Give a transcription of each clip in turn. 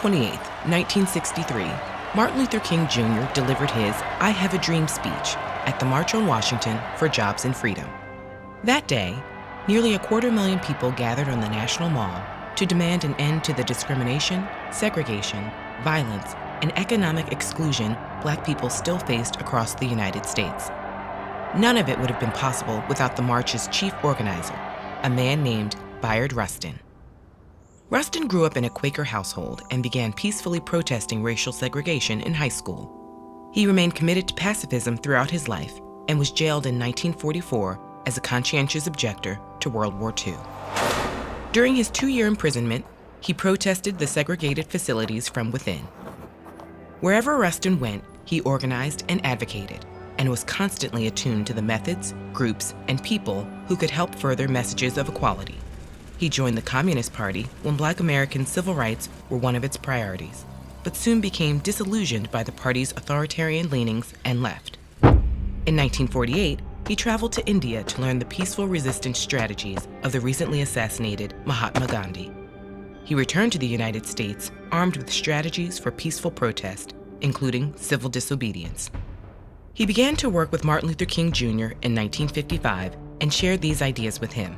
28, 1963, Martin Luther King Jr. delivered his I Have a Dream speech at the March on Washington for Jobs and Freedom. That day, nearly 250,000 people gathered on the National Mall to demand an end to the discrimination, segregation, violence, and economic exclusion Black people still faced across the United States. None of it would have been possible without the march's chief organizer, a man named Bayard Rustin. Rustin grew up in a Quaker household and began peacefully protesting racial segregation in high school. He remained committed to pacifism throughout his life and was jailed in 1944 as a conscientious objector to World War II. During his 2-year imprisonment, he protested the segregated facilities from within. Wherever Rustin went, he organized and advocated, and was constantly attuned to the methods, groups, and people who could help further messages of equality. He joined the Communist Party when Black American civil rights were one of its priorities, but soon became disillusioned by the party's authoritarian leanings and left. In 1948, he traveled to India to learn the peaceful resistance strategies of the recently assassinated Mahatma Gandhi. He returned to the United States armed with strategies for peaceful protest, including civil disobedience. He began to work with Martin Luther King Jr. in 1955 and shared these ideas with him.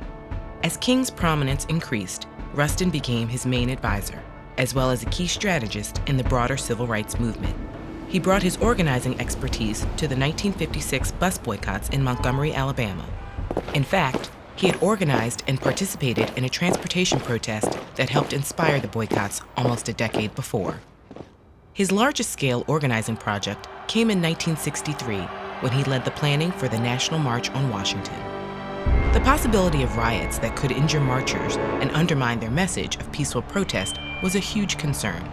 As King's prominence increased, Rustin became his main advisor, as well as a key strategist in the broader civil rights movement. He brought his organizing expertise to the 1956 bus boycotts in Montgomery, Alabama. In fact, he had organized and participated in a transportation protest that helped inspire the boycotts almost a decade before. His largest-scale organizing project came in 1963 when he led the planning for the National March on Washington. The possibility of riots that could injure marchers and undermine their message of peaceful protest was a huge concern.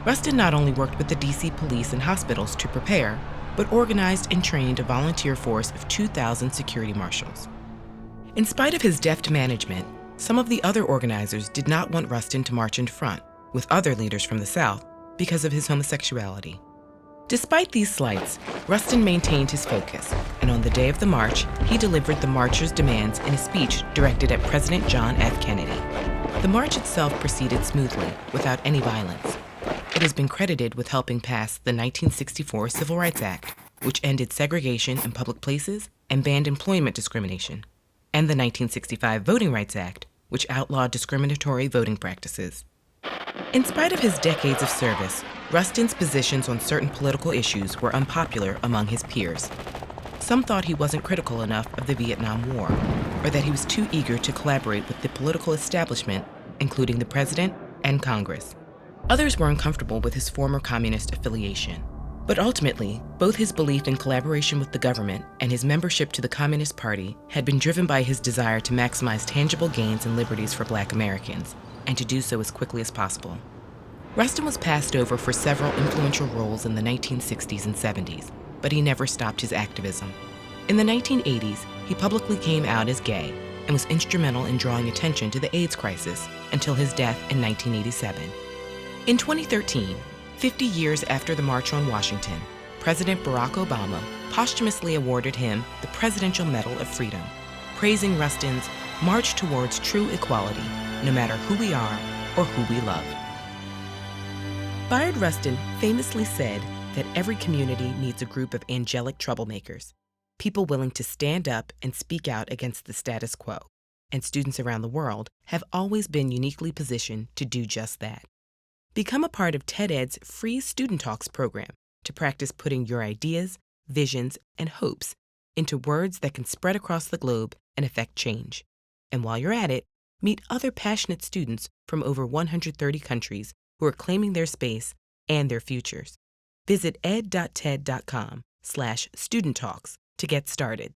Rustin not only worked with the D.C. police and hospitals to prepare, but organized and trained a volunteer force of 2,000 security marshals. In spite of his deft management, some of the other organizers did not want Rustin to march in front with other leaders from the South because of his homosexuality. Despite these slights, Rustin maintained his focus, and on the day of the march, he delivered the marchers' demands in a speech directed at President John F. Kennedy. The march itself proceeded smoothly, without any violence. It has been credited with helping pass the 1964 Civil Rights Act, which ended segregation in public places and banned employment discrimination, and the 1965 Voting Rights Act, which outlawed discriminatory voting practices. In spite of his decades of service, Rustin's positions on certain political issues were unpopular among his peers. Some thought he wasn't critical enough of the Vietnam War, or that he was too eager to collaborate with the political establishment, including the president and Congress. Others were uncomfortable with his former communist affiliation. But ultimately, both his belief in collaboration with the government and his membership to the Communist Party had been driven by his desire to maximize tangible gains and liberties for Black Americans, and to do so as quickly as possible. Rustin was passed over for several influential roles in the 1960s and 70s, but he never stopped his activism. In the 1980s, he publicly came out as gay and was instrumental in drawing attention to the AIDS crisis until his death in 1987. In 2013, 50 years after the March on Washington, President Barack Obama posthumously awarded him the Presidential Medal of Freedom, praising Rustin's march towards true equality, no matter who we are or who we love. Bayard Rustin famously said that every community needs a group of angelic troublemakers, people willing to stand up and speak out against the status quo, and students around the world have always been uniquely positioned to do just that. Become a part of TED-Ed's free Student Talks program to practice putting your ideas, visions, and hopes into words that can spread across the globe and affect change. And while you're at it, meet other passionate students from over 130 countries who are claiming their space and their futures. Visit ed.ted.com/studenttalks to get started.